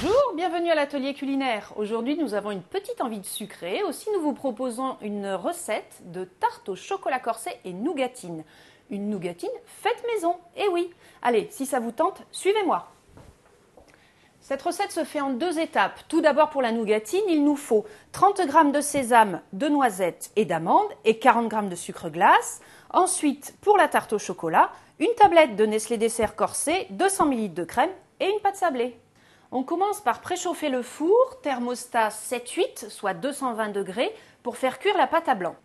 Bonjour, bienvenue à l'atelier culinaire. Aujourd'hui, nous avons une petite envie de sucré. Aussi, nous vous proposons une recette de tarte au chocolat corsé et nougatine. Une nougatine faite maison, eh oui. Allez, si ça vous tente, suivez-moi. Cette recette se fait en 2 étapes. Tout d'abord, pour la nougatine, il nous faut 30 g de sésame, de noisettes et d'amandes et 40 g de sucre glace. Ensuite, pour la tarte au chocolat, une tablette de Nestlé Dessert corsé, 200 ml de crème et une pâte sablée. On commence par préchauffer le four, thermostat 7-8, soit 220 degrés, pour faire cuire la pâte à blanc.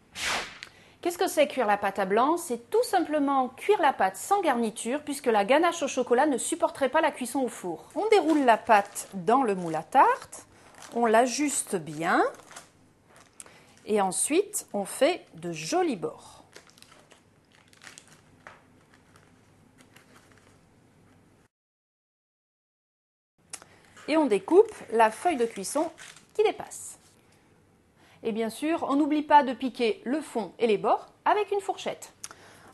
Qu'est-ce que c'est cuire la pâte à blanc? C'est tout simplement cuire la pâte sans garniture, puisque la ganache au chocolat ne supporterait pas la cuisson au four. On déroule la pâte dans le moule à tarte, on l'ajuste bien, et ensuite on fait de jolis bords. Et on découpe la feuille de cuisson qui dépasse. Et bien sûr, on n'oublie pas de piquer le fond et les bords avec une fourchette.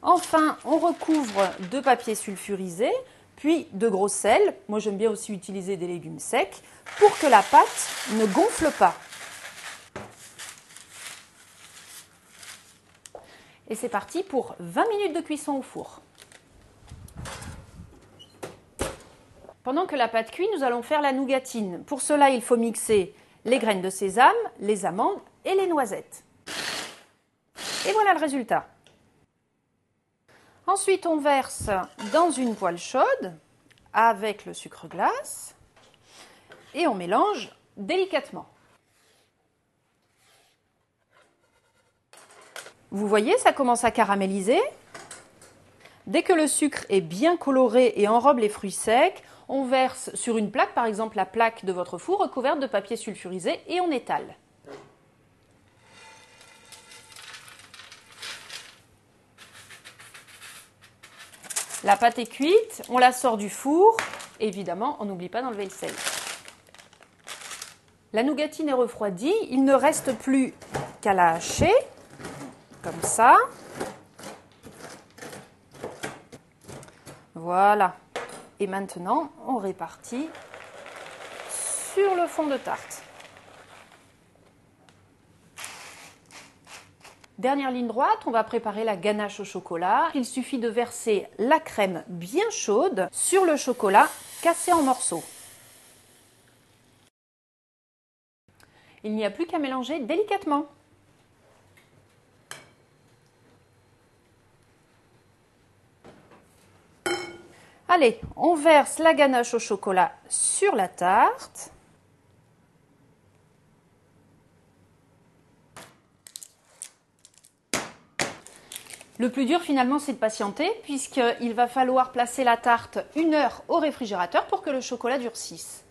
Enfin, on recouvre de papier sulfurisé, puis de gros sel. Moi, j'aime bien aussi utiliser des légumes secs pour que la pâte ne gonfle pas. Et c'est parti pour 20 minutes de cuisson au four. Pendant que la pâte cuit, nous allons faire la nougatine. Pour cela, il faut mixer les graines de sésame, les amandes et les noisettes. Et voilà le résultat. Ensuite, on verse dans une poêle chaude avec le sucre glace et on mélange délicatement. Vous voyez, ça commence à caraméliser. Dès que le sucre est bien coloré et enrobe les fruits secs, on verse sur une plaque, par exemple la plaque de votre four recouverte de papier sulfurisé, et on étale. La pâte est cuite, on la sort du four. Évidemment, on n'oublie pas d'enlever le sel. La nougatine est refroidie, il ne reste plus qu'à la hacher, comme ça. Voilà. Et maintenant, on répartit sur le fond de tarte. Dernière ligne droite, on va préparer la ganache au chocolat. Il suffit de verser la crème bien chaude sur le chocolat cassé en morceaux. Il n'y a plus qu'à mélanger délicatement. Allez, on verse la ganache au chocolat sur la tarte. Le plus dur finalement, c'est de patienter puisqu'il va falloir placer la tarte 1 heure au réfrigérateur pour que le chocolat durcisse.